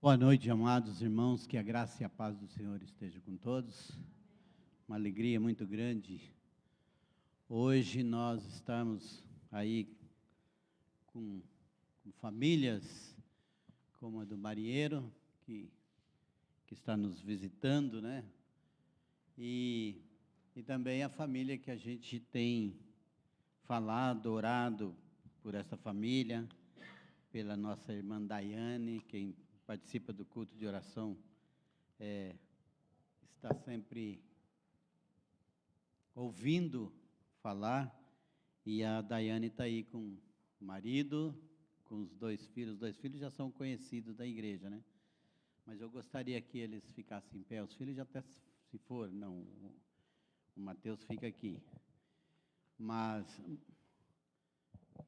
Boa noite, amados irmãos, que a graça e a paz do Senhor esteja com todos. Uma alegria muito grande. Hoje nós estamos aí com famílias como a do Marinheiro, que está nos visitando, né? E também a família que a gente tem falado, orado por essa família, pela nossa irmã Daiane, quem participa do culto de oração, está sempre ouvindo falar, e a Daiane está aí com o marido, com os dois filhos já são conhecidos da igreja, né? Mas eu gostaria que eles ficassem em pé, os filhos já até se foram, não, o Mateus fica aqui, mas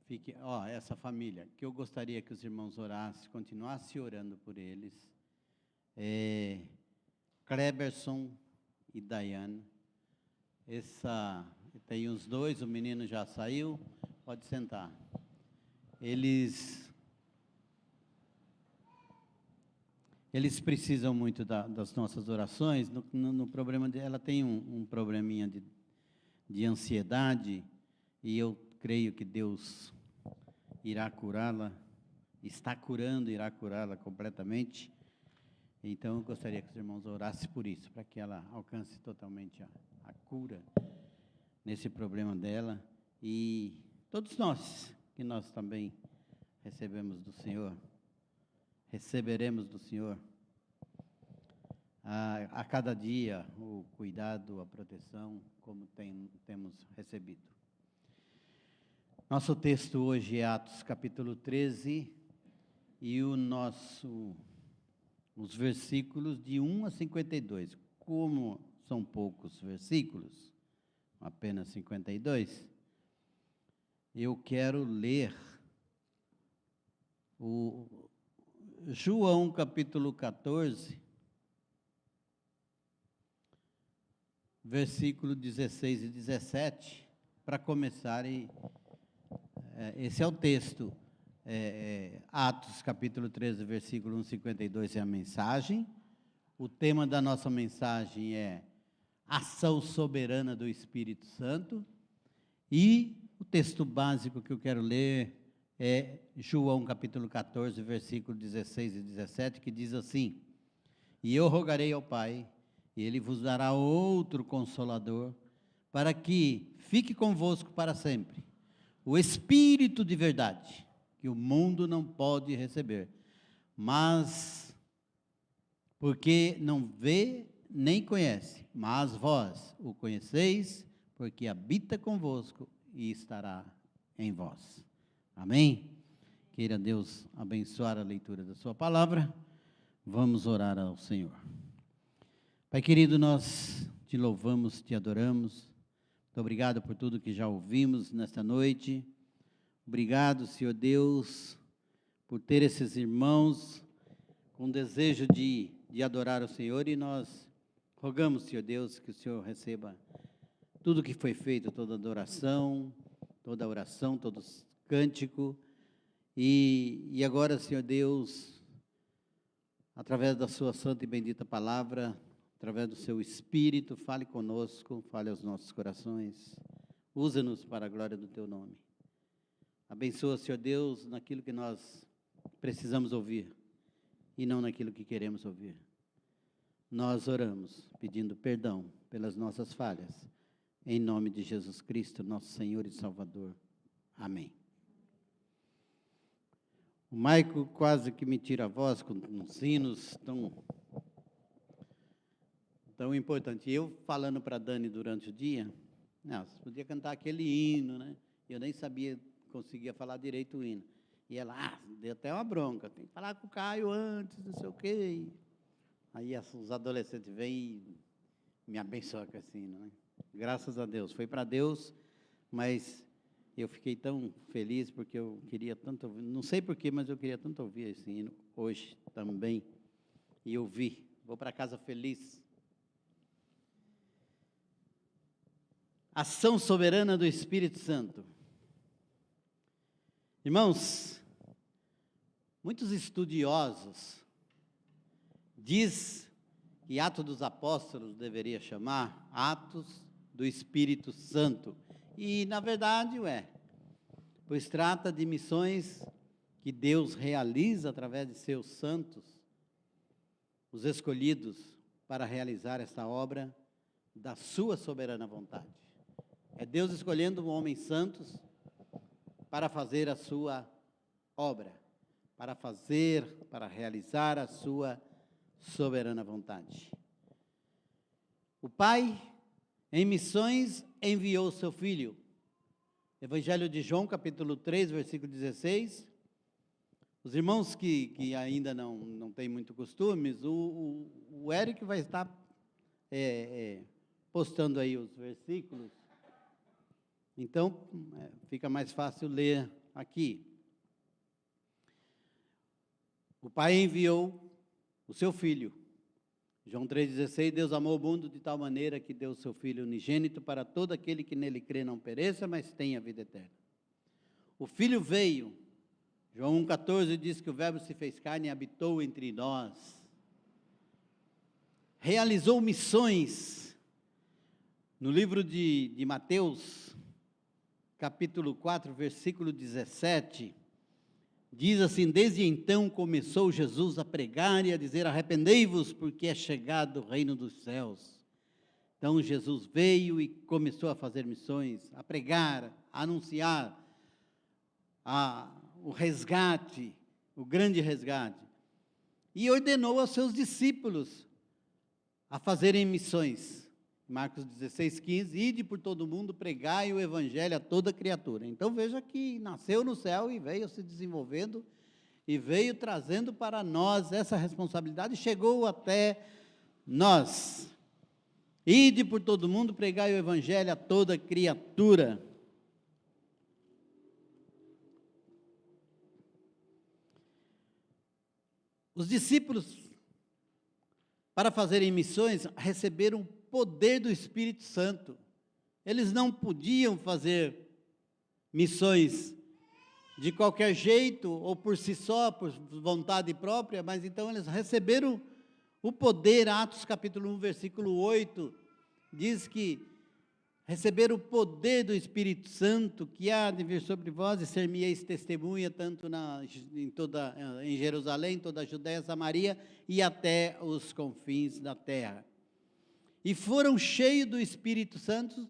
fique, essa família, que eu gostaria que os irmãos orassem, continuassem orando por eles, Kleberson e Daiane, tem os dois, o menino já saiu, pode sentar. Eles precisam muito das nossas orações. No problema dela, ela tem um probleminha de ansiedade, e eu creio que Deus irá curá-la, está curando, irá curá-la completamente. Então, eu gostaria que os irmãos orassem por isso, para que ela alcance totalmente a cura nesse problema dela. E todos nós, que nós também receberemos do Senhor a cada dia o cuidado, a proteção, como temos recebido. Nosso texto hoje é Atos capítulo 13, e os versículos de 1 a 52. Como são poucos versículos, apenas 52, eu quero ler o João capítulo 14, versículo 16 e 17, para começar. Esse é o texto, Atos capítulo 13, versículo 1, 52 é a mensagem. O tema da nossa mensagem é ação soberana do Espírito Santo. E o texto básico que eu quero ler é João capítulo 14, versículo 16 e 17, que diz assim: E eu rogarei ao Pai, e Ele vos dará outro Consolador, para que fique convosco para sempre, o Espírito de verdade, que o mundo não pode receber, mas porque não vê nem conhece, mas vós o conheceis, porque habita convosco e estará em vós. Amém? Queira Deus abençoar a leitura da sua palavra. Vamos orar ao Senhor. Pai querido, nós te louvamos, te adoramos. Muito obrigado por tudo que já ouvimos nesta noite. Obrigado, Senhor Deus, por ter esses irmãos com desejo de adorar o Senhor, e nós rogamos, Senhor Deus, que o Senhor receba tudo que foi feito, toda adoração, toda oração, todo cântico, e agora, Senhor Deus, através da sua santa e bendita palavra, através do seu Espírito, fale conosco, fale aos nossos corações, usa-nos para a glória do teu nome. Abençoa, Senhor Deus, naquilo que nós precisamos ouvir e não naquilo que queremos ouvir. Nós oramos pedindo perdão pelas nossas falhas, em nome de Jesus Cristo, nosso Senhor e Salvador. Amém. O Maico quase que me tira a voz com uns hinos tão importantes. Eu falando para a Dani durante o dia, você podia cantar aquele hino, né? Eu nem conseguia falar direito o hino. E ela, deu até uma bronca, tem que falar com o Caio antes, não sei o quê. Aí os adolescentes vêm e me abençoam com esse hino, né? Graças a Deus, foi para Deus, mas eu fiquei tão feliz porque eu queria tanto ouvir, não sei porquê, mas eu queria tanto ouvir esse hino hoje também, e eu vou para casa feliz. Ação soberana do Espírito Santo. Irmãos, muitos estudiosos diz que Atos dos Apóstolos deveria chamar Atos do Espírito Santo. E, na verdade, pois trata de missões que Deus realiza através de seus santos, os escolhidos para realizar essa obra da sua soberana vontade. É Deus escolhendo homens santos para fazer a sua obra, para realizar a sua soberana vontade. O Pai, em missões, enviou o seu Filho. Evangelho de João, capítulo 3, versículo 16. Os irmãos que ainda não têm muito costumes, o Eric vai estar postando aí os versículos. Então, fica mais fácil ler aqui. O Pai enviou o seu Filho. João 3,16, Deus amou o mundo de tal maneira que deu o seu Filho unigênito para todo aquele que nele crê não pereça, mas tenha vida eterna. O Filho veio. João 1,14 diz que o Verbo se fez carne e habitou entre nós. Realizou missões. No livro de Mateus, capítulo 4, versículo 17, diz assim: desde então começou Jesus a pregar e a dizer: arrependei-vos, porque é chegado o reino dos céus. Então Jesus veio e começou a fazer missões, a pregar, a anunciar o resgate, o grande resgate. E ordenou aos seus discípulos a fazerem missões. Marcos 16,15, ide por todo mundo, pregai o evangelho a toda criatura. Então veja que nasceu no céu e veio se desenvolvendo e veio trazendo para nós essa responsabilidade e chegou até nós. Ide por todo mundo, pregai o evangelho a toda criatura. Os discípulos, para fazerem missões, receberam poder do Espírito Santo. Eles não podiam fazer missões de qualquer jeito, ou por si só, por vontade própria, mas então eles receberam o poder. Atos capítulo 1, versículo 8, diz que receberam o poder do Espírito Santo, que há de vir sobre vós, e ser-me-eis testemunha, tanto em Jerusalém, toda a Judéia, Samaria, e até os confins da terra. E foram cheios do Espírito Santo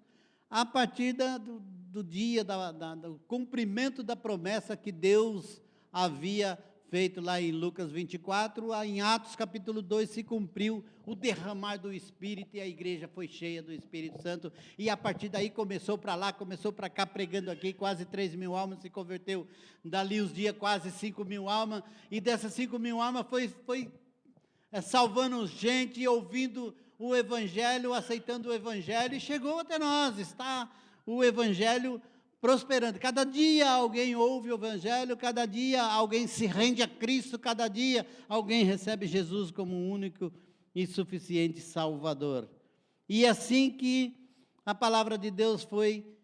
a partir do dia do cumprimento da promessa que Deus havia feito lá em Lucas 24, em Atos capítulo 2 se cumpriu o derramar do Espírito e a igreja foi cheia do Espírito Santo, e a partir daí começou para lá, começou para cá, pregando aqui, quase 3.000 almas se converteu, dali os dias quase 5.000 almas, e dessas 5.000 almas foi salvando gente, ouvindo o Evangelho, aceitando o Evangelho, e chegou até nós, está o Evangelho prosperando. Cada dia alguém ouve o Evangelho, cada dia alguém se rende a Cristo, cada dia alguém recebe Jesus como o único e suficiente Salvador. E assim que a palavra de Deus foi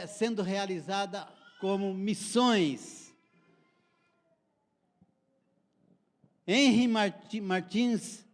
sendo realizada como missões. Henry Martins,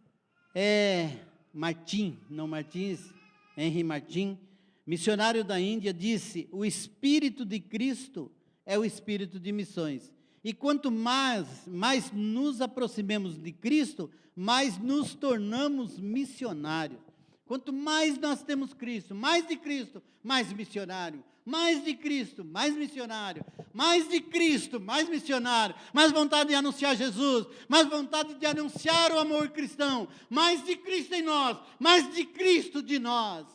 Henry Martin, missionário da Índia, disse: o Espírito de Cristo é o Espírito de missões. E quanto mais nos aproximemos de Cristo, mais nos tornamos missionários. Quanto mais nós temos Cristo, mais de Cristo, mais missionário. Mais de Cristo, mais missionário. Mais de Cristo, mais missionário. Mais vontade de anunciar Jesus. Mais vontade de anunciar o amor cristão. Mais de Cristo em nós. Mais de Cristo de nós.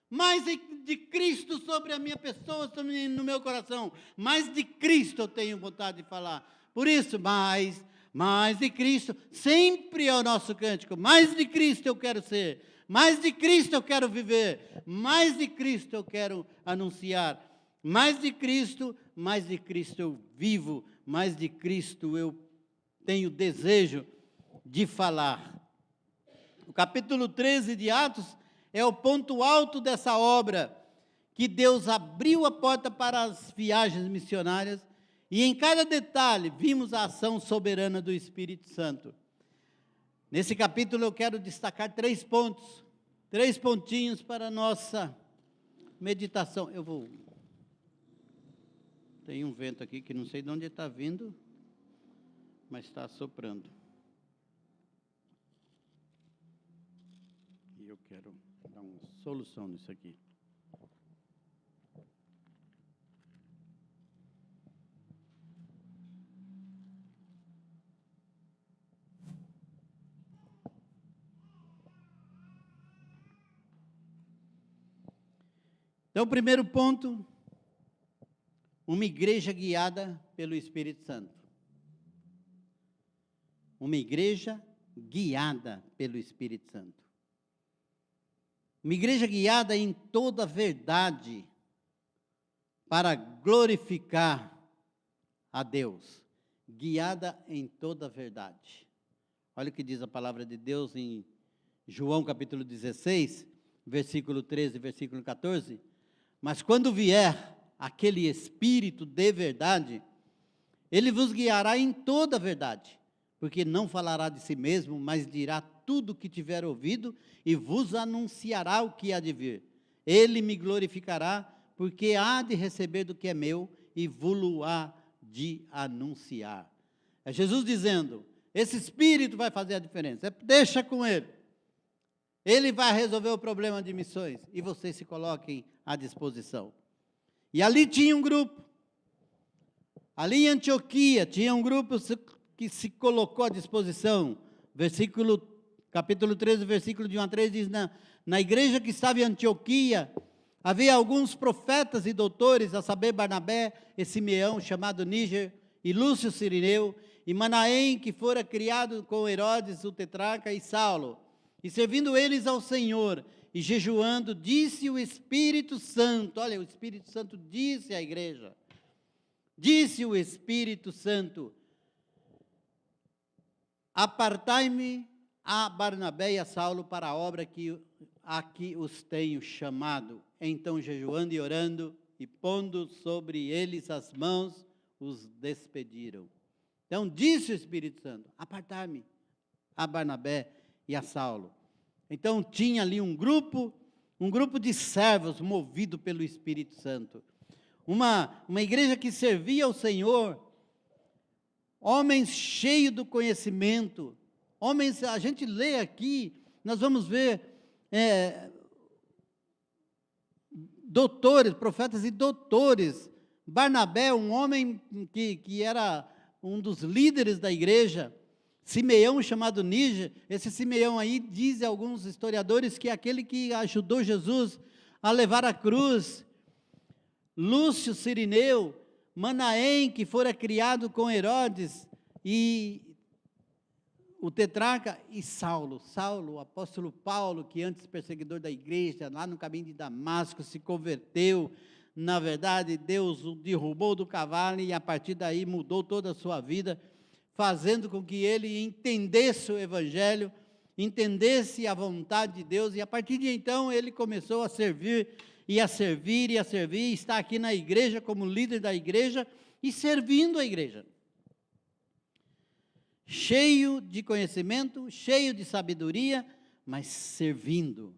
Mais de Cristo sobre a minha pessoa, sobre no meu coração. Mais de Cristo eu tenho vontade de falar. Por isso, mais de Cristo. Sempre é o nosso cântico. Mais de Cristo eu quero ser. Mais de Cristo eu quero viver, mais de Cristo eu quero anunciar, mais de Cristo eu vivo, mais de Cristo eu tenho desejo de falar. O capítulo 13 de Atos é o ponto alto dessa obra, que Deus abriu a porta para as viagens missionárias, e em cada detalhe vimos a ação soberana do Espírito Santo. Nesse capítulo eu quero destacar 3 pontos, 3 pontinhos para a nossa meditação. Tem um vento aqui que não sei de onde está vindo, mas está soprando. E eu quero dar uma solução nisso aqui. Então, o primeiro ponto, uma igreja guiada pelo Espírito Santo. Uma igreja guiada pelo Espírito Santo. Uma igreja guiada em toda a verdade para glorificar a Deus. Guiada em toda a verdade. Olha o que diz a palavra de Deus em João capítulo 16, versículo 13 e versículo 14. Mas quando vier aquele Espírito de verdade, ele vos guiará em toda a verdade, porque não falará de si mesmo, mas dirá tudo o que tiver ouvido e vos anunciará o que há de vir. Ele me glorificará, porque há de receber do que é meu e vos-lo há de anunciar. É Jesus dizendo, esse Espírito vai fazer a diferença, deixa com ele. Ele vai resolver o problema de missões e vocês se coloquem à disposição. E ali tinha um grupo, ali em Antioquia, tinha um grupo que se colocou à disposição. Capítulo 13, versículo de 1 a 3, diz, na igreja que estava em Antioquia, havia alguns profetas e doutores, a saber, Barnabé e Simeão, chamado Níger, e Lúcio Cirineu, e Manaém, que fora criado com Herodes, o tetrarca, e Saulo. E servindo eles ao Senhor, e jejuando, disse o Espírito Santo, olha, o Espírito Santo disse à igreja, disse o Espírito Santo, apartai-me a Barnabé e a Saulo para a obra a que os tenho chamado. Então, jejuando e orando, e pondo sobre eles as mãos, os despediram. Então, disse o Espírito Santo, apartai-me a Barnabé e a Saulo. Então, tinha ali um grupo de servos movido pelo Espírito Santo. Uma igreja que servia ao Senhor, homens cheios do conhecimento, homens, a gente lê aqui, nós vamos ver doutores, profetas e doutores. Barnabé, um homem que era um dos líderes da igreja, Simeão, chamado Níger, esse Simeão aí, diz alguns historiadores que é aquele que ajudou Jesus a levar a cruz, Lúcio Cirineu, Manaém, que fora criado com Herodes, e o tetrarca, e Saulo, o apóstolo Paulo, que antes perseguidor da igreja, lá no caminho de Damasco, se converteu. Na verdade, Deus o derrubou do cavalo e a partir daí mudou toda a sua vida, fazendo com que ele entendesse o Evangelho, entendesse a vontade de Deus, e a partir de então ele começou a servir, e está aqui na igreja como líder da igreja, e servindo a igreja. Cheio de conhecimento, cheio de sabedoria, mas servindo.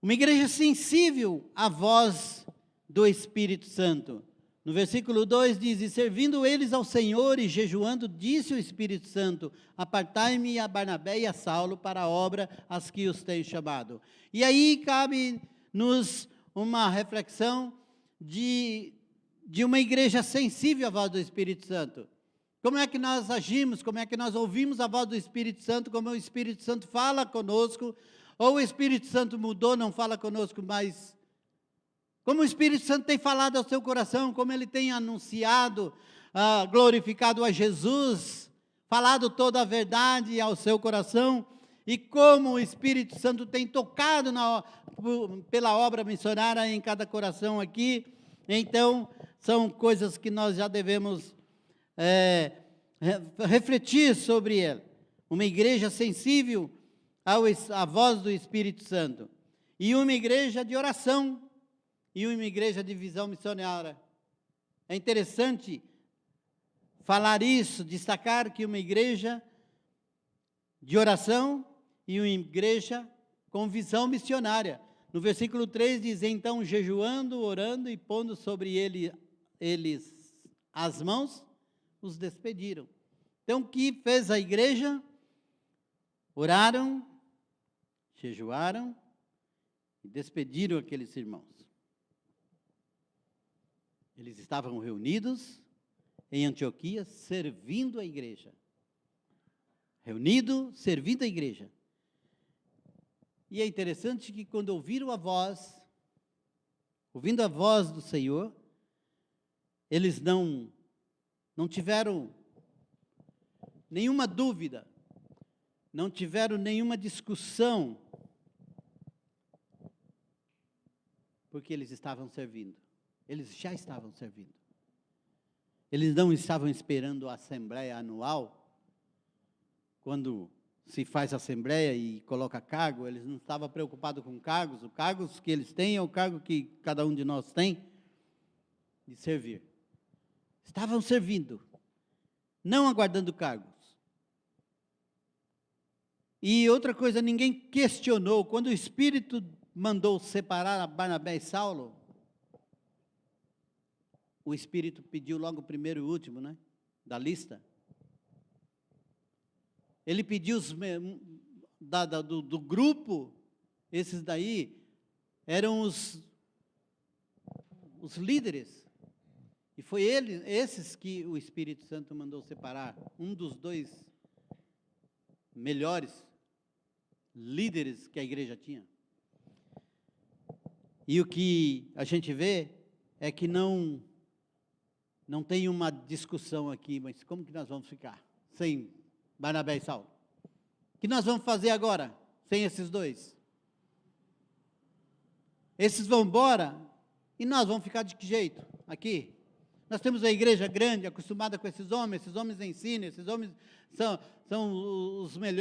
Uma igreja sensível à voz do Espírito Santo. No versículo 2 diz, e servindo eles ao Senhor e jejuando, disse o Espírito Santo, apartai-me a Barnabé e a Saulo para a obra as que os tenho chamado. E aí cabe-nos uma reflexão de uma igreja sensível à voz do Espírito Santo. Como é que nós agimos, como é que nós ouvimos a voz do Espírito Santo, como o Espírito Santo fala conosco, ou o Espírito Santo mudou, não fala conosco mais. Como o Espírito Santo tem falado ao seu coração, como ele tem anunciado, glorificado a Jesus, falado toda a verdade ao seu coração, e como o Espírito Santo tem tocado pela obra missionária em cada coração aqui. Então, são coisas que nós já devemos refletir sobre ele. Uma igreja sensível à voz do Espírito Santo, e uma igreja de oração, e uma igreja de visão missionária. É interessante falar isso, destacar que uma igreja de oração e uma igreja com visão missionária. No versículo 3 diz, então, jejuando, orando e pondo sobre eles as mãos, os despediram. Então, o que fez a igreja? Oraram, jejuaram e despediram aqueles irmãos. Eles estavam reunidos em Antioquia, servindo a igreja. Reunido, servindo a igreja. E é interessante que quando ouvindo a voz do Senhor, eles não tiveram nenhuma dúvida, não tiveram nenhuma discussão, porque eles estavam servindo. Eles já estavam servindo. Eles não estavam esperando a assembleia anual, quando se faz assembleia e coloca cargo, eles não estavam preocupados com cargos, os cargos que eles têm é o cargo que cada um de nós tem, de servir. Estavam servindo, não aguardando cargos. E outra coisa, ninguém questionou, quando o Espírito mandou separar Barnabé e Saulo, o Espírito pediu logo o primeiro e o último, né, da lista. Ele pediu do grupo, esses daí eram os líderes. E foi esses que o Espírito Santo mandou separar, um dos dois melhores líderes que a igreja tinha. E o que a gente vê é que não tem uma discussão aqui, mas como que nós vamos ficar sem Barnabé e Saulo? O que nós vamos fazer agora, sem esses dois? Esses vão embora, e nós vamos ficar de que jeito aqui? Nós temos a igreja grande, acostumada com esses homens ensinam, esses homens são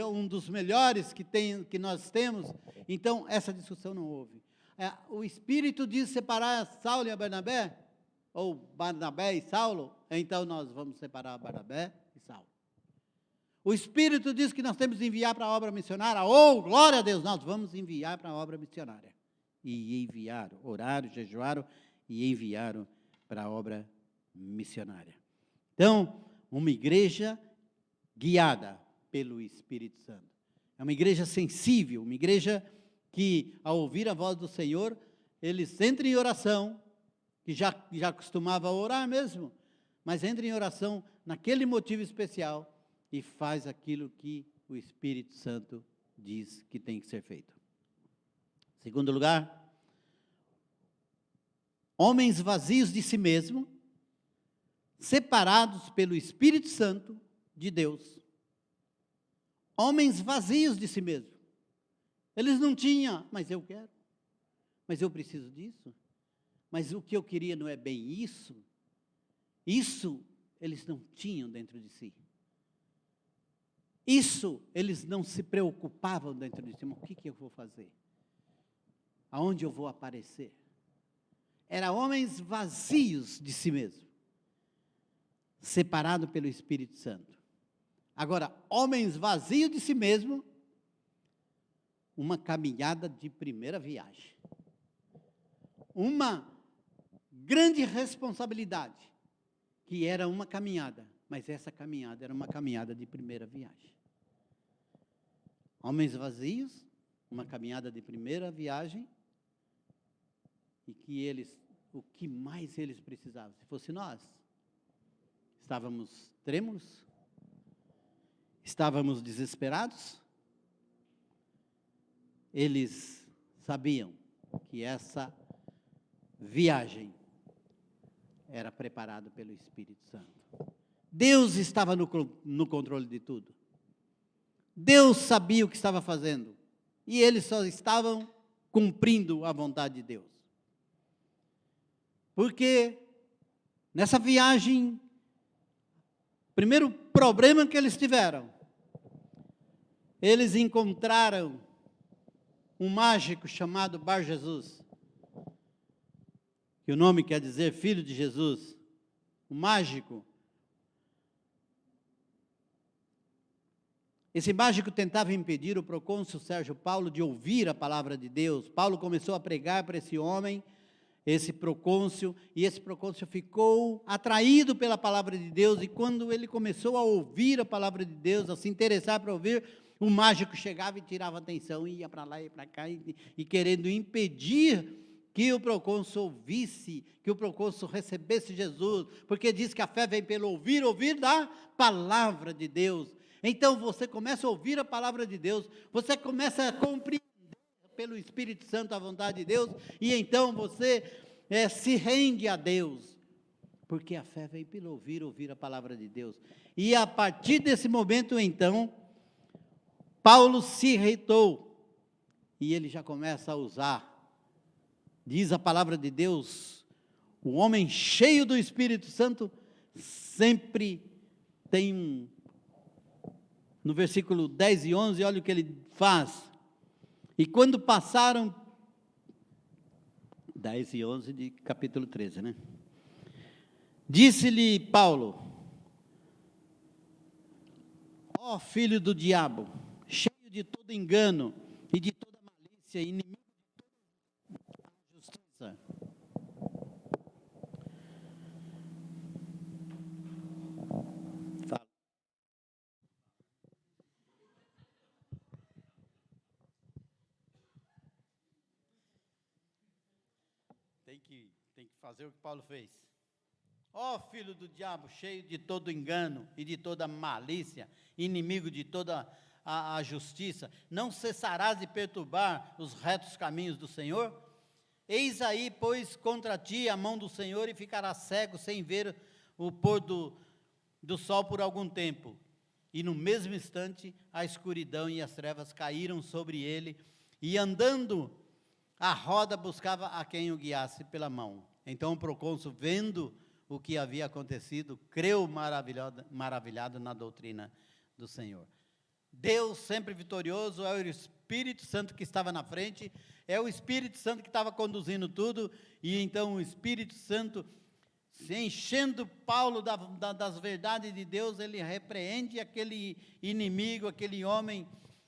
um dos melhores que nós temos. Então, essa discussão não houve. O Espírito diz separar Saulo e Barnabé, ou Barnabé e Saulo, então nós vamos separar Barnabé e Saulo. O Espírito diz que nós temos que enviar para a obra missionária, glória a Deus, nós vamos enviar para a obra missionária. E enviaram, oraram, jejuaram e enviaram para a obra missionária. Então, uma igreja guiada pelo Espírito Santo. É uma igreja sensível, uma igreja que, ao ouvir a voz do Senhor, eles entram em oração, que já costumava orar mesmo, mas entra em oração naquele motivo especial e faz aquilo que o Espírito Santo diz que tem que ser feito. Segundo lugar, homens vazios de si mesmo, separados pelo Espírito Santo de Deus. Homens vazios de si mesmo. Eles não tinham, mas eu quero, mas eu preciso disso, mas o que eu queria não é bem isso. Isso eles não tinham dentro de si. Isso eles não se preocupavam dentro de si. Mas o que eu vou fazer? Aonde eu vou aparecer? Eram homens vazios de si mesmo, separados pelo Espírito Santo. Agora, homens vazios de si mesmo, uma caminhada de primeira viagem. Uma grande responsabilidade, que era uma caminhada, mas essa caminhada era uma caminhada de primeira viagem. Homens vazios, uma caminhada de primeira viagem, e que o que mais eles precisavam? Se fosse nós, estávamos trêmulos, estávamos desesperados. Eles sabiam que essa viagem era preparada pelo Espírito Santo. Deus estava no controle de tudo. Deus sabia o que estava fazendo. E eles só estavam cumprindo a vontade de Deus. Porque nessa viagem, o primeiro problema que eles tiveram, eles encontraram um mágico chamado Bar Jesus, que o nome quer dizer filho de Jesus, um mágico. Esse mágico tentava impedir o procônsul Sérgio Paulo de ouvir a palavra de Deus. Paulo começou a pregar para esse homem, esse procônsul, e esse procônsul ficou atraído pela palavra de Deus, e quando ele começou a ouvir a palavra de Deus, a se interessar para ouvir, o mágico chegava e tirava atenção, e ia para lá e para cá, e querendo impedir que o procônsul ouvisse, que o procônsul recebesse Jesus, porque diz que a fé vem pelo ouvir da palavra de Deus. Então você começa a ouvir a palavra de Deus, você começa a compreender pelo Espírito Santo a vontade de Deus, e então você se rende a Deus, porque a fé vem pelo ouvir a palavra de Deus. E a partir desse momento, então, Paulo se irritou, e ele já começa a usar, diz a palavra de Deus, o homem cheio do Espírito Santo sempre tem no versículo 10 e 11, olha o que ele faz. E quando passaram, 10 e 11 de capítulo 13, né? Disse-lhe Paulo, ó filho do diabo, cheio de todo engano e de toda malícia, inimigo de toda justiça. Fala. Tem que fazer o que Paulo fez. Ó filho do diabo, cheio de todo engano e de toda malícia, inimigo de toda a justiça, não cessarás de perturbar os retos caminhos do Senhor? Eis aí, pois, contra ti a mão do Senhor, e ficarás cego sem ver o pôr do sol por algum tempo. E no mesmo instante, a escuridão e as trevas caíram sobre ele, e andando a roda buscava a quem o guiasse pela mão. Então o procônsul, vendo o que havia acontecido, creu maravilhado na doutrina do Senhor. Deus sempre vitorioso, é o Espírito Santo que estava na frente, é o Espírito Santo que estava conduzindo tudo, e então o Espírito Santo, se enchendo Paulo das verdades de Deus, ele repreende aquele inimigo, aquele homem,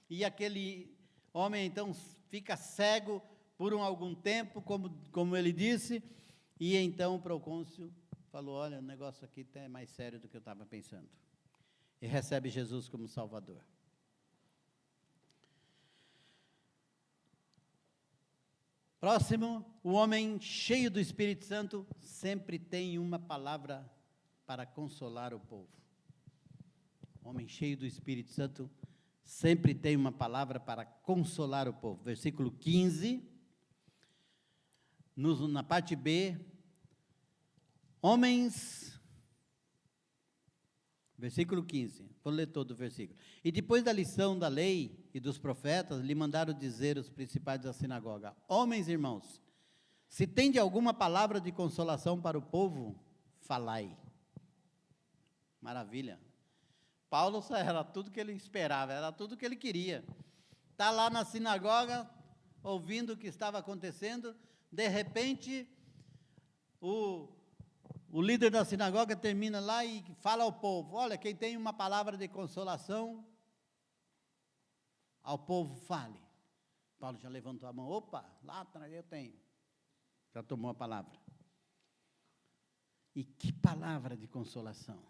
e aquele homem então fica cego por algum tempo, como ele disse, e então o procônsul falou, olha, o negócio aqui é mais sério do que eu estava pensando, e recebe Jesus como Salvador. Próximo, o homem cheio do Espírito Santo sempre tem uma palavra para consolar o povo. O homem cheio do Espírito Santo sempre tem uma palavra para consolar o povo. Versículo 15, na parte B, homens, versículo 15, vou ler todo o versículo. E depois da lição da lei e dos profetas, lhe mandaram dizer os principais da sinagoga, homens e irmãos, se tende alguma palavra de consolação para o povo, falai. Maravilha. Paulo era tudo que ele esperava, era tudo que ele queria. Está lá na sinagoga, ouvindo o que estava acontecendo, de repente, o líder da sinagoga termina lá e fala ao povo, olha, quem tem uma palavra de consolação, ao povo fale. Paulo já levantou a mão, opa, lá atrás eu tenho. Já tomou a palavra. E que palavra de consolação.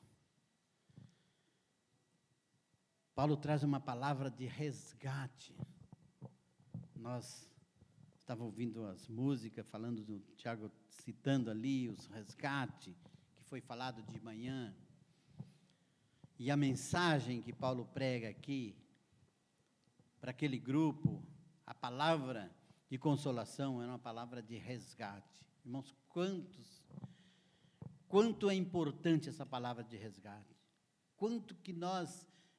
Paulo traz uma palavra de resgate. Nós estávamos ouvindo as músicas, falando do Tiago, citando ali os resgates, que foi falado de manhã. E a mensagem que Paulo prega aqui, para aquele grupo, a palavra de consolação é uma palavra de resgate. Irmãos, quanto é importante essa palavra de resgate. Quanto que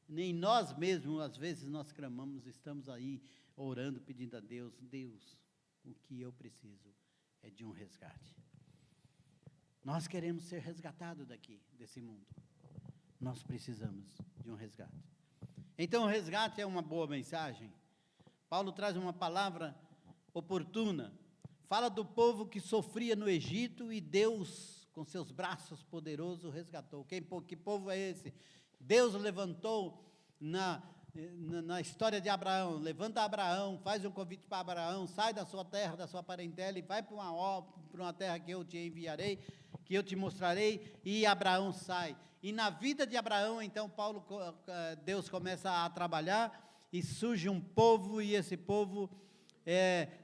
nem nós mesmos, às vezes nós clamamos, estamos aí orando, pedindo a Deus, Deus, o que eu preciso é de um resgate. Nós queremos ser resgatados daqui, desse mundo. Nós precisamos de um resgate. Então, o resgate é uma boa mensagem. Paulo traz uma palavra oportuna. Fala do povo que sofria no Egito e Deus, com seus braços poderosos, resgatou. Que povo é esse? Deus levantou na história de Abraão, levanta Abraão, faz um convite para Abraão, sai da sua terra, da sua parentela e vai para uma terra que eu te enviarei, que eu te mostrarei, e Abraão sai. E na vida de Abraão, então, Deus começa a trabalhar, e surge um povo, e esse povo,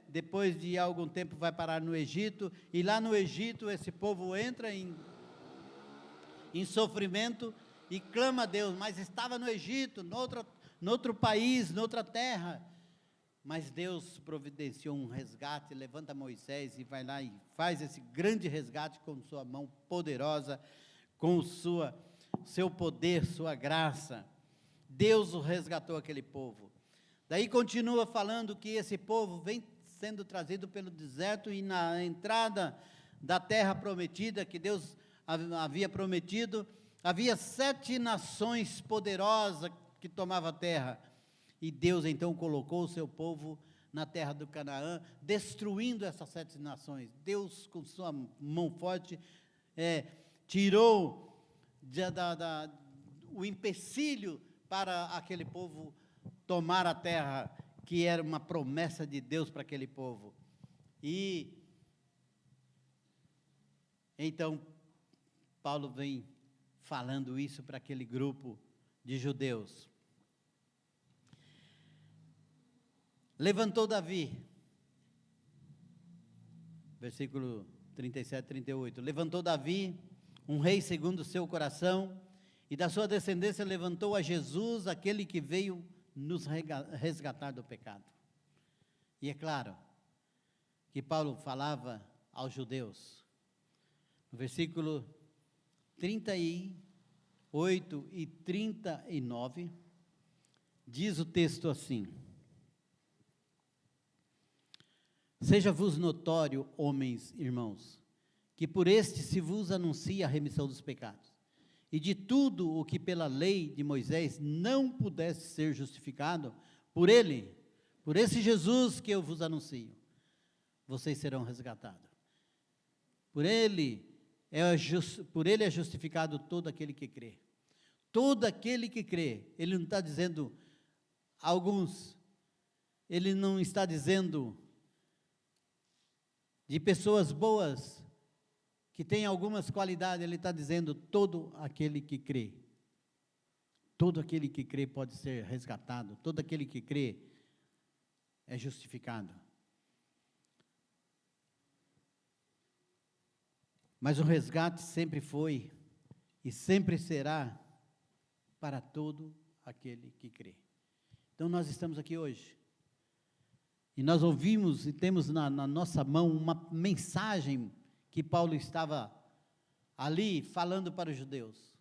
depois de algum tempo, vai parar no Egito, e lá no Egito, esse povo entra em sofrimento, e clama a Deus, mas estava no Egito, no outro país, noutra terra, mas Deus providenciou um resgate, levanta Moisés e vai lá e faz esse grande resgate com sua mão poderosa, com seu poder, sua graça. Deus o resgatou aquele povo. Daí continua falando que esse povo vem sendo trazido pelo deserto, e na entrada da terra prometida, que Deus havia prometido, havia 7 nações poderosas que tomavam a terra, e Deus então colocou o seu povo na terra do Canaã, destruindo essas 7 nações. Deus, com sua mão forte, tirou o empecilho para aquele povo tomar a terra, que era uma promessa de Deus para aquele povo. E então Paulo vem falando isso para aquele grupo de judeus. Levantou Davi, versículo 37, 38, levantou Davi, um rei segundo o seu coração, e da sua descendência levantou a Jesus, aquele que veio nos resgatar do pecado. E é claro que Paulo falava aos judeus. No versículo 38 e 39, diz o texto assim: seja-vos notório, homens, irmãos, que por este se vos anuncia a remissão dos pecados, e de tudo o que pela lei de Moisés não pudesse ser justificado, por esse Jesus que eu vos anuncio, vocês serão resgatados. Por ele é justificado todo aquele que crê. Todo aquele que crê. Ele não está dizendo alguns, ele não está dizendo de pessoas boas, que têm algumas qualidades, ele está dizendo todo aquele que crê. Todo aquele que crê pode ser resgatado, todo aquele que crê é justificado. Mas o resgate sempre foi e sempre será para todo aquele que crê. Então nós estamos aqui hoje, e nós ouvimos e temos na nossa mão uma mensagem que Paulo estava ali falando para os judeus.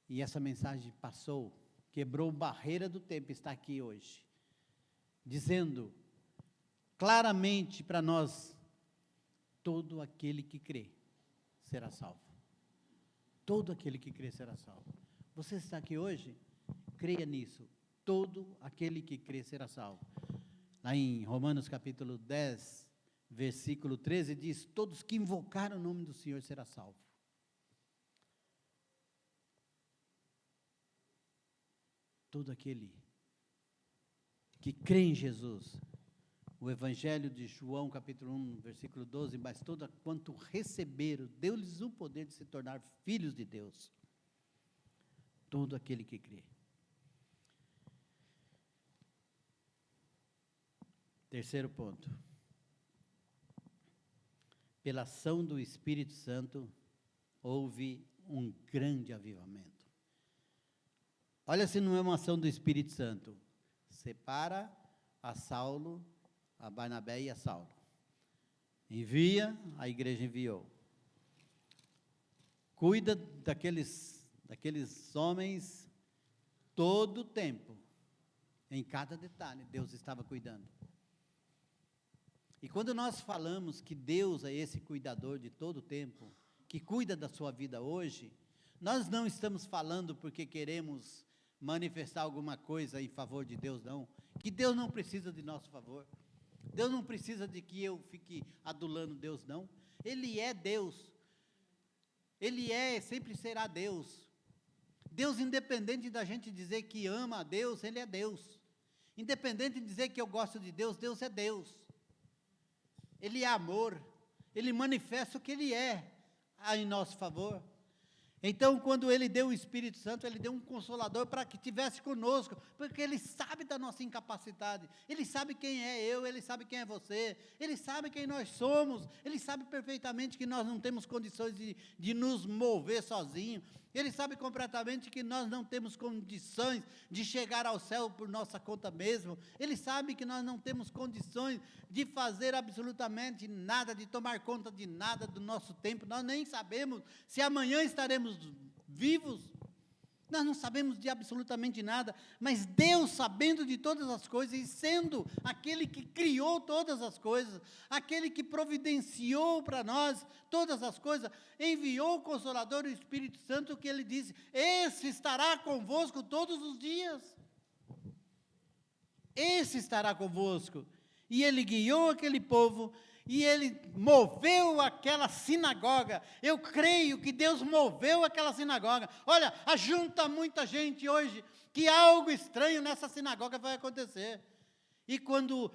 E essa mensagem passou, quebrou barreira do tempo, está aqui hoje, dizendo claramente para nós: todo aquele que crê será salvo. Todo aquele que crê será salvo. Você está aqui hoje? Creia nisso. Todo aquele que crê será salvo. Lá em Romanos capítulo 10, versículo 13, diz: todos que invocaram o nome do Senhor será salvo. Todo aquele que crê em Jesus. O Evangelho de João, capítulo 1, versículo 12, mas todo quanto receberam, deu-lhes o poder de se tornar filhos de Deus. Todo aquele que crê. Terceiro ponto. Pela ação do Espírito Santo, houve um grande avivamento. Olha se não é uma ação do Espírito Santo. Separa a Saulo, a Barnabé e a Saulo. Envia, a igreja enviou. Cuida daqueles homens todo o tempo. Em cada detalhe, Deus estava cuidando. E quando nós falamos que Deus é esse cuidador de todo o tempo, que cuida da sua vida hoje, nós não estamos falando porque queremos manifestar alguma coisa em favor de Deus, não. Que Deus não precisa de nosso favor. Deus não precisa de que eu fique adulando Deus, não. Ele é Deus. Ele sempre será Deus. Deus, independente da gente dizer que ama a Deus, Ele é Deus. Independente de dizer que eu gosto de Deus, Deus é Deus. Ele é amor. Ele manifesta o que Ele é em nosso favor. Então, quando Ele deu o Espírito Santo, Ele deu um Consolador para que estivesse conosco, porque Ele sabe da nossa incapacidade, Ele sabe quem é eu, Ele sabe quem é você, Ele sabe quem nós somos, Ele sabe perfeitamente que nós não temos condições de nos mover sozinhos, Ele sabe completamente que nós não temos condições de chegar ao céu por nossa conta mesmo, Ele sabe que nós não temos condições de fazer absolutamente nada, de tomar conta de nada do nosso tempo, nós nem sabemos se amanhã estaremos vivos, nós não sabemos de absolutamente nada, mas Deus, sabendo de todas as coisas, e sendo aquele que criou todas as coisas, aquele que providenciou para nós todas as coisas, enviou o Consolador, o Espírito Santo, que Ele disse, esse estará convosco todos os dias, esse estará convosco, e Ele guiou aquele povo, e Ele moveu aquela sinagoga. Eu creio que Deus moveu aquela sinagoga. Olha, ajunta muita gente hoje, que algo estranho nessa sinagoga vai acontecer. E quando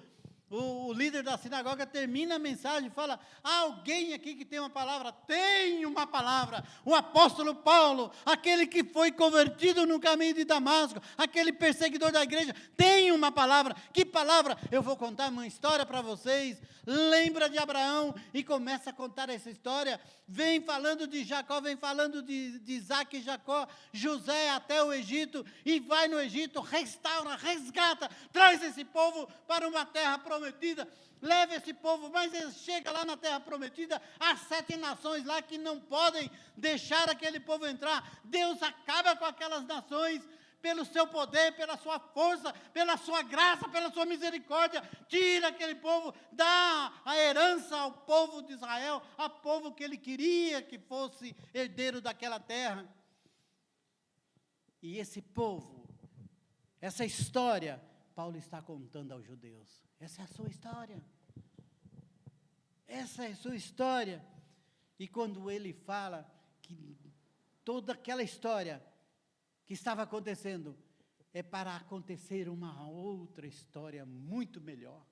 o líder da sinagoga termina a mensagem, fala, há alguém aqui que tem uma palavra? Tem uma palavra. O apóstolo Paulo, aquele que foi convertido no caminho de Damasco, aquele perseguidor da igreja, tem uma palavra. Que palavra? Eu vou contar uma história para vocês. Lembra de Abraão e começa a contar essa história, vem falando de Jacó, vem falando de Isaac e Jacó, José até o Egito, e vai no Egito, restaura, resgata, traz esse povo para uma terra prometida, leva esse povo, mas ele chega lá na terra prometida, há 7 nações lá que não podem deixar aquele povo entrar, Deus acaba com aquelas nações, pelo seu poder, pela sua força, pela sua graça, pela sua misericórdia, tira aquele povo, dá a herança ao povo de Israel, ao povo que Ele queria que fosse herdeiro daquela terra. E esse povo, essa história, Paulo está contando aos judeus. Essa é a sua história. Essa é a sua história. E quando ele fala que toda aquela história que estava acontecendo, é para acontecer uma outra história muito melhor.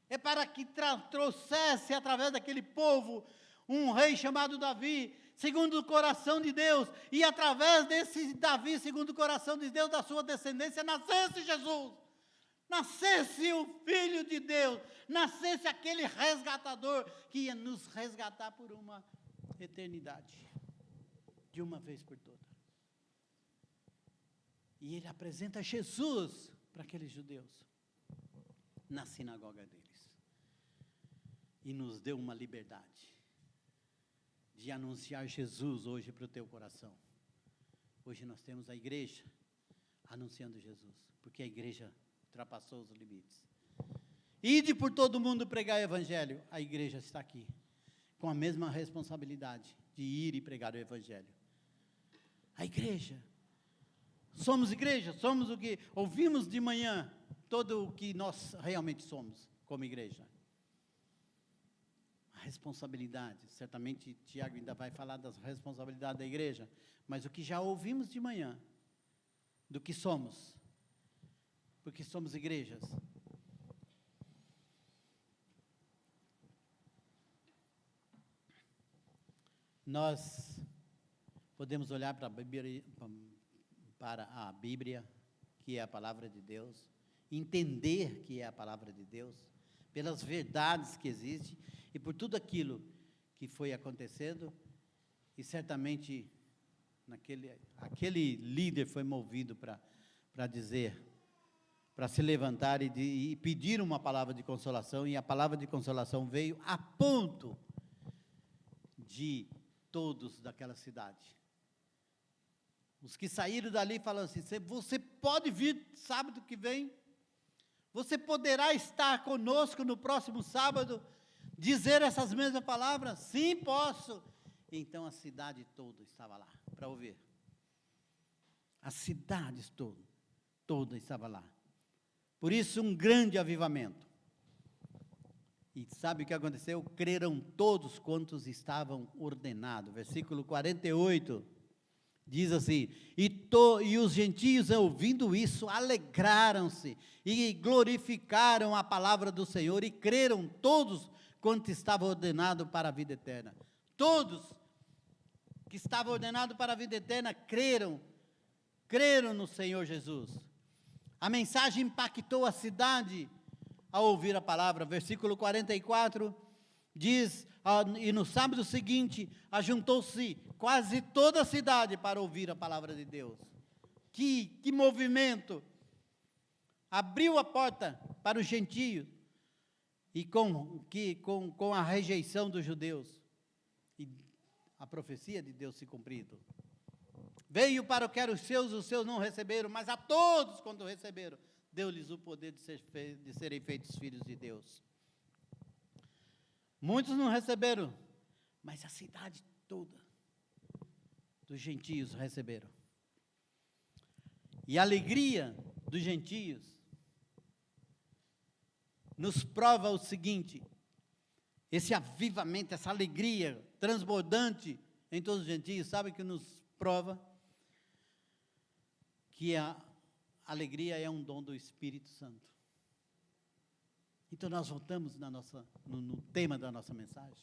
É para que trouxesse através daquele povo, um rei chamado Davi, segundo o coração de Deus, e através desse Davi, segundo o coração de Deus, da sua descendência, nascesse Jesus, nascesse o Filho de Deus, nascesse aquele resgatador, que ia nos resgatar por uma eternidade, de uma vez por todas. E ele apresenta Jesus para aqueles judeus, na sinagoga deles. E nos deu uma liberdade de anunciar Jesus hoje para o teu coração. Hoje nós temos a igreja anunciando Jesus, porque a igreja ultrapassou os limites. Ide por todo mundo pregar o evangelho. A igreja está aqui, com a mesma responsabilidade de ir e pregar o evangelho. A igreja. Somos igreja, somos o que ouvimos de manhã, todo o que nós realmente somos como igreja. A responsabilidade, certamente Tiago ainda vai falar das responsabilidades da igreja, mas o que já ouvimos de manhã, do que somos, porque somos igrejas. Nós podemos olhar para a Bíblia, que é a palavra de Deus, entender que é a palavra de Deus, pelas verdades que existem, e por tudo aquilo que foi acontecendo, e certamente, aquele líder foi movido para dizer, para se levantar e pedir uma palavra de consolação, e a palavra de consolação veio a ponto de todos daquela cidade. Os que saíram dali falam assim, você pode vir sábado que vem? Você poderá estar conosco no próximo sábado, dizer essas mesmas palavras? Sim, posso. Então a cidade toda estava lá para ouvir. A cidade toda estava lá. Por isso um grande avivamento. E sabe o que aconteceu? Creram todos quantos estavam ordenados. Versículo 48. Diz assim, e os gentios, ouvindo isso, alegraram-se e glorificaram a palavra do Senhor e creram todos quanto estava ordenado para a vida eterna. Todos que estavam ordenados para a vida eterna creram no Senhor Jesus. A mensagem impactou a cidade ao ouvir a palavra. Versículo 44 diz, e no sábado seguinte, ajuntou-se quase toda a cidade para ouvir a palavra de Deus. Que movimento! Abriu a porta para os gentios, e com a rejeição dos judeus, e a profecia de Deus se cumprindo. Veio para o que eram os seus não receberam, mas a todos, quando receberam, deu-lhes o poder de serem feitos filhos de Deus. Muitos não receberam, mas a cidade toda dos gentios receberam. E a alegria dos gentios nos prova o seguinte: esse avivamento, essa alegria transbordante em todos os gentios, sabe que nos prova que a alegria é um dom do Espírito Santo. Então nós voltamos no tema da nossa mensagem.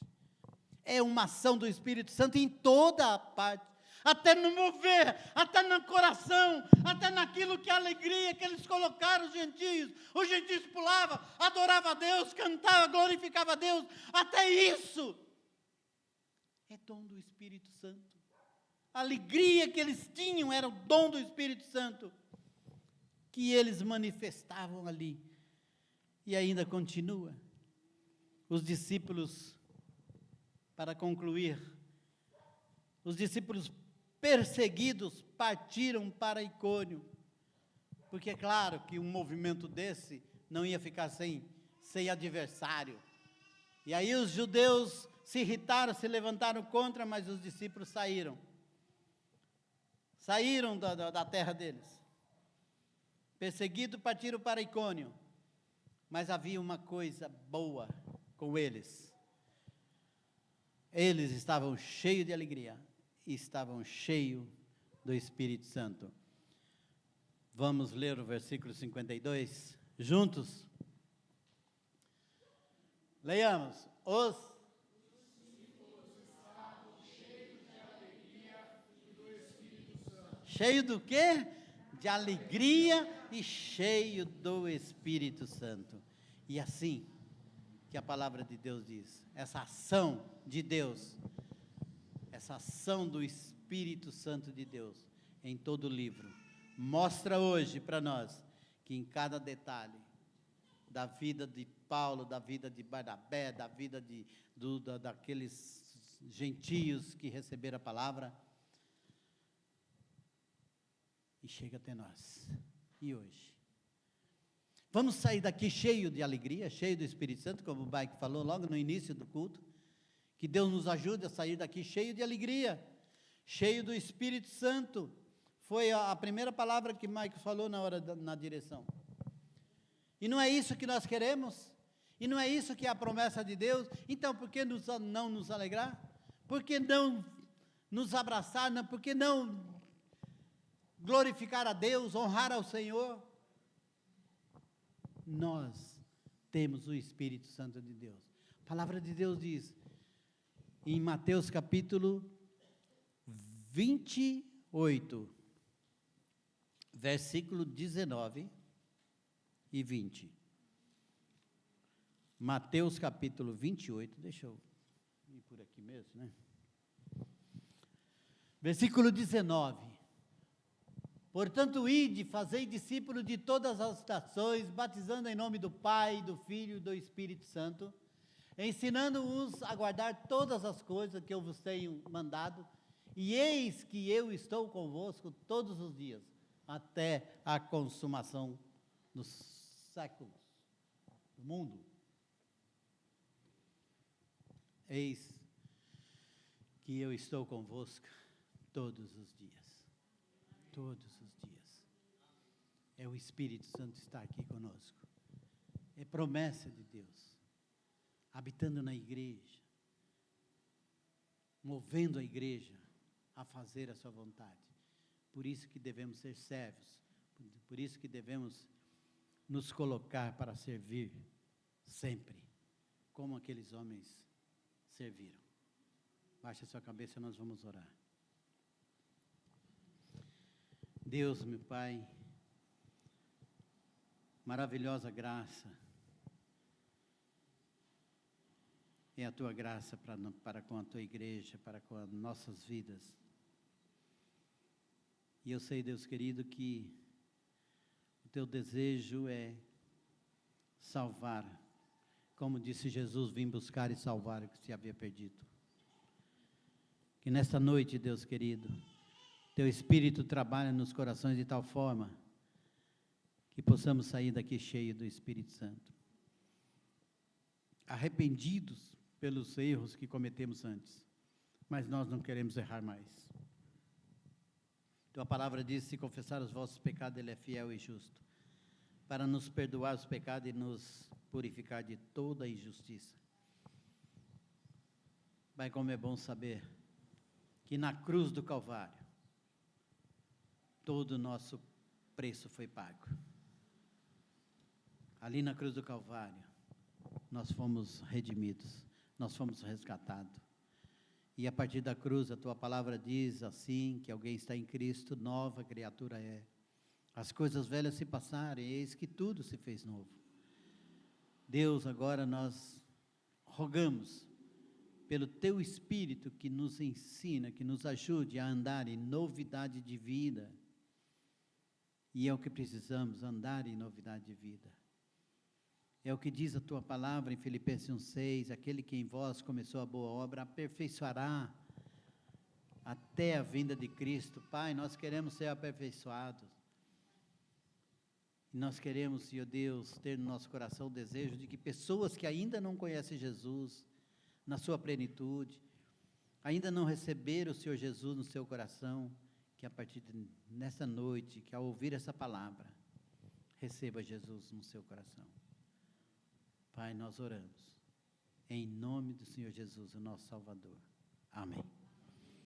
É uma ação do Espírito Santo em toda a parte, até no mover, até no coração, até naquilo que a alegria que eles colocaram, os gentios pulavam, adoravam a Deus, cantavam, glorificavam a Deus, até isso é dom do Espírito Santo. A alegria que eles tinham era o dom do Espírito Santo, que eles manifestavam ali, e ainda continua. Os discípulos, para concluir, os discípulos perseguidos partiram para Icônio, porque é claro que um movimento desse não ia ficar sem adversário. E aí os judeus se irritaram, se levantaram contra, mas os discípulos saíram da terra deles. Perseguidos partiram para Icônio, mas havia uma coisa boa com eles. Eles estavam cheios de alegria, e estavam cheios do Espírito Santo. Vamos ler o versículo 52 juntos? Leiamos. Os cheio do quê? De alegria e cheio do Espírito Santo. E assim que a palavra de Deus diz, essa ação de Deus, essa ação do Espírito Santo de Deus em todo o livro, mostra hoje para nós que em cada detalhe da vida de Paulo, da vida de Barnabé, da vida daqueles gentios que receberam a palavra, e chega até nós, e hoje. Vamos sair daqui cheio de alegria, cheio do Espírito Santo, como o Mike falou logo no início do culto, que Deus nos ajude a sair daqui cheio de alegria, cheio do Espírito Santo. Foi a primeira palavra que Mike falou na direção. E não é isso que nós queremos? E não é isso que é a promessa de Deus? Então, por que não nos alegrar? Por que não nos abraçar? Por que não glorificar a Deus, honrar ao Senhor? Nós temos o Espírito Santo de Deus. A palavra de Deus diz, em Mateus capítulo 28, versículo 19 e 20. Mateus capítulo 28, deixa eu ir por aqui mesmo, né? Versículo 19. Portanto, ide, fazei discípulos de todas as nações, batizando em nome do Pai, do Filho e do Espírito Santo, ensinando-os a guardar todas as coisas que eu vos tenho mandado, e eis que eu estou convosco todos os dias, até a consumação dos séculos do mundo. Eis que eu estou convosco todos os dias. Todos os dias. É o Espírito Santo estar aqui conosco. É promessa de Deus. Habitando na igreja. Movendo a igreja a fazer a sua vontade. Por isso que devemos ser servos, por isso que devemos nos colocar para servir sempre, como aqueles homens serviram. Baixe a sua cabeça, nós vamos orar. Deus, meu Pai, maravilhosa graça, é a Tua graça para com a Tua igreja, para com as nossas vidas. E eu sei, Deus querido, que o Teu desejo é salvar, como disse Jesus, vim buscar e salvar o que se havia perdido. Que nesta noite, Deus querido, Teu Espírito trabalha nos corações de tal forma que possamos sair daqui cheios do Espírito Santo, arrependidos pelos erros que cometemos antes, mas nós não queremos errar mais. Tua palavra diz: se confessar os vossos pecados, Ele é fiel e justo, para nos perdoar os pecados e nos purificar de toda a injustiça. Pai, como é bom saber que na cruz do Calvário, todo o nosso preço foi pago. Ali na cruz do Calvário, nós fomos redimidos, nós fomos resgatados. E a partir da cruz, a Tua palavra diz assim, que alguém está em Cristo, nova criatura é. As coisas velhas se passaram, e eis que tudo se fez novo. Deus, agora nós rogamos pelo Teu Espírito que nos ensina, que nos ajude a andar em novidade de vida. E é o que precisamos, andar em novidade de vida. É o que diz a Tua palavra em Filipenses 1,6, aquele que em vós começou a boa obra, aperfeiçoará até a vinda de Cristo. Pai, nós queremos ser aperfeiçoados. E nós queremos, Senhor Deus, ter no nosso coração o desejo de que pessoas que ainda não conhecem Jesus, na sua plenitude, ainda não receberam o Senhor Jesus no seu coração, que a partir nessa noite, que ao ouvir essa palavra, receba Jesus no seu coração. Pai, nós oramos, em nome do Senhor Jesus, o nosso Salvador. Amém.